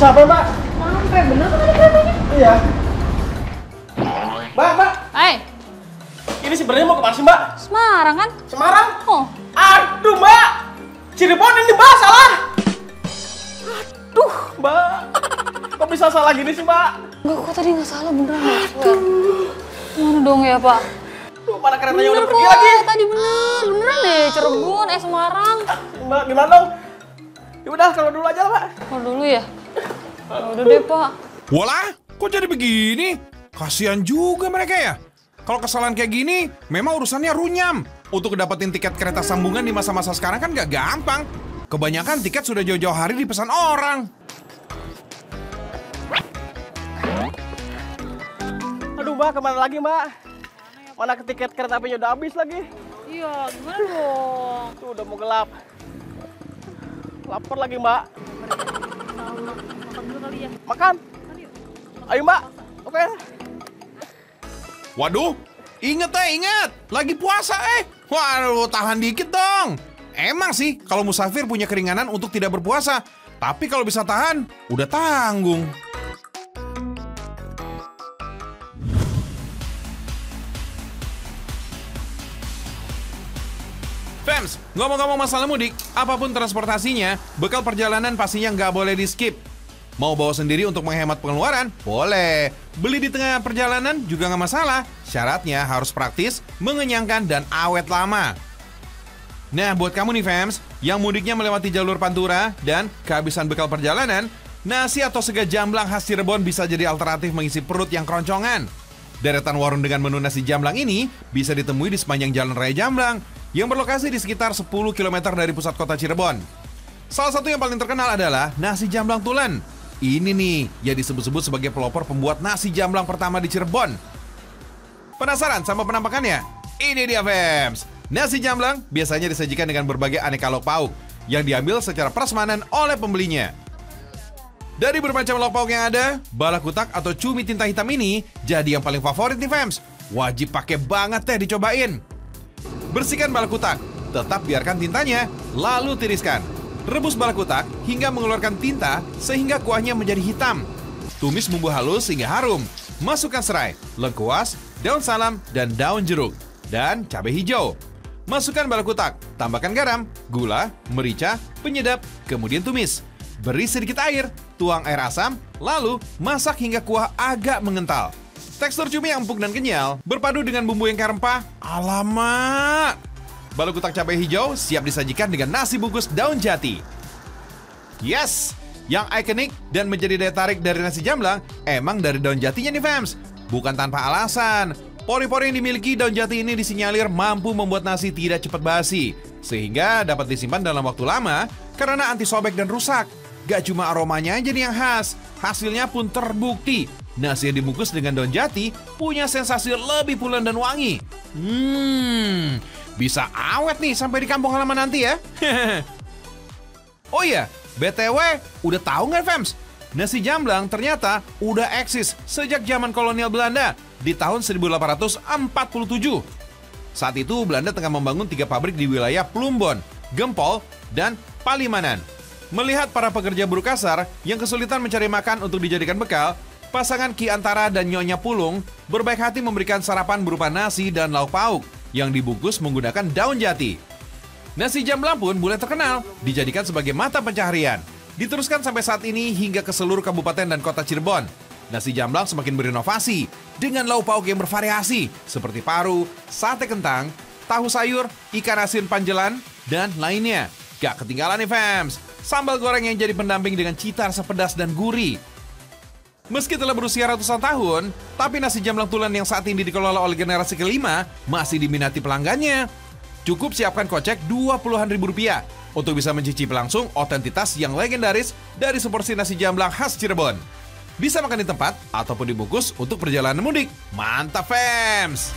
sampai, Mbak. Sampai bener kan tadi keretanya? Iya. Mbak. Hai, Ini sebenarnya mau kemana sih, Mbak? Semarang kan? Semarang? Oh, Aduh, Mbak. Cirebon ini, Mbak, salah. Aduh, Mbak. Kok bisa salah gini sih, Mbak? enggak, kok tadi nggak salah beneran ya? Mana dong ya, Pak? Duh, mana keretanya udah Bener pergi kok, lagi? tadi beneran deh, Cirebon, Semarang. Mbak, gimana dong? Ya udah, kalau dulu aja, Mbak. Kalau dulu ya? Ya udah deh, Pak. Walah, kok jadi begini? Kasihan juga mereka ya. Kalau kesalahan kayak gini, memang urusannya runyam. Untuk dapetin tiket kereta sambungan di masa-masa sekarang kan gak gampang. Kebanyakan tiket sudah jauh-jauh hari dipesan orang. Aduh, Mbak, kemana lagi, Mbak? Mana tiket kereta apinya udah habis lagi. Iya, gimana dong? Tuh, udah mau gelap. Lapar lagi, Mbak. Makan dulu kali ya. Makan. Ayo, Mbak. Oke. Waduh, inget. Lagi puasa Waduh, tahan dikit dong. Emang sih, kalau musafir punya keringanan untuk tidak berpuasa. Tapi kalau bisa tahan, udah tanggung. Fems, ngomong-ngomong masalah mudik, apapun transportasinya, bekal perjalanan pastinya nggak boleh di-skip. Mau bawa sendiri untuk menghemat pengeluaran? Boleh. Beli di tengah perjalanan juga nggak masalah. Syaratnya harus praktis, mengenyangkan, dan awet lama. Nah, buat kamu nih Fems, yang mudiknya melewati jalur Pantura dan kehabisan bekal perjalanan, nasi atau sega jamblang khas Cirebon bisa jadi alternatif mengisi perut yang keroncongan. Deretan warung dengan menu nasi jamblang ini bisa ditemui di sepanjang Jalan Raya Jamblang, yang berlokasi di sekitar 10 km dari pusat kota Cirebon. Salah satu yang paling terkenal adalah nasi jamblang Tulen. Ini nih yang disebut-sebut sebagai pelopor pembuat nasi jamblang pertama di Cirebon. Penasaran sama penampakannya? Ini dia Fems. Nasi jamblang biasanya disajikan dengan berbagai aneka lauk pauk yang diambil secara prasmanan oleh pembelinya. Dari bermacam lauk pauk yang ada, balakutak atau cumi tinta hitam ini jadi yang paling favorit nih Fems. Wajib pakai banget dicobain. Bersihkan balakutak, tetap biarkan tintanya, lalu tiriskan. Rebus balakutak hingga mengeluarkan tinta sehingga kuahnya menjadi hitam. Tumis bumbu halus hingga harum. Masukkan serai, lengkuas, daun salam, dan daun jeruk. Dan cabai hijau. Masukkan balakutak, tambahkan garam, gula, merica, penyedap, kemudian tumis. Beri sedikit air, tuang air asam, lalu masak hingga kuah agak mengental. Tekstur cumi yang empuk dan kenyal berpadu dengan bumbu yang rempah. Alamak! Balakutak cabai hijau siap disajikan dengan nasi bungkus daun jati. Yes! Yang ikonik dan menjadi daya tarik dari nasi jamblang emang dari daun jatinya nih Fems. Bukan tanpa alasan. Pori-pori yang dimiliki daun jati ini disinyalir mampu membuat nasi tidak cepat basi, sehingga dapat disimpan dalam waktu lama karena anti sobek dan rusak. Gak cuma aromanya aja nih yang khas, hasilnya pun terbukti. Nasi yang dibungkus dengan daun jati punya sensasi lebih pulen dan wangi. Bisa awet nih sampai di kampung halaman nanti ya. Oh iya, BTW, udah tahu nggak Fems? Nasi jamblang ternyata udah eksis sejak zaman kolonial Belanda di tahun 1847. Saat itu Belanda tengah membangun 3 pabrik di wilayah Plumbon, Gempol, dan Palimanan. Melihat para pekerja buruh kasar yang kesulitan mencari makan untuk dijadikan bekal, pasangan Ki Antara dan Nyonya Pulung berbaik hati memberikan sarapan berupa nasi dan lauk pauk yang dibungkus menggunakan daun jati. Nasi jamblang pun mulai terkenal, dijadikan sebagai mata pencaharian. Diteruskan sampai saat ini hingga ke seluruh kabupaten dan kota Cirebon. Nasi jamblang semakin berinovasi dengan lauk pauk yang bervariasi seperti paru, sate kentang, tahu sayur, ikan asin panjelan, dan lainnya. Gak ketinggalan nih Fems, sambal goreng yang jadi pendamping dengan cita rasa pedas dan gurih. Meski telah berusia ratusan tahun, tapi nasi jamblang Tulen yang saat ini dikelola oleh generasi kelima masih diminati pelanggannya. Cukup siapkan kocek 20-an ribu rupiah untuk bisa mencicipi langsung otentitas yang legendaris dari seporsi nasi jamblang khas Cirebon. Bisa makan di tempat ataupun dibungkus untuk perjalanan mudik. Mantap Fems!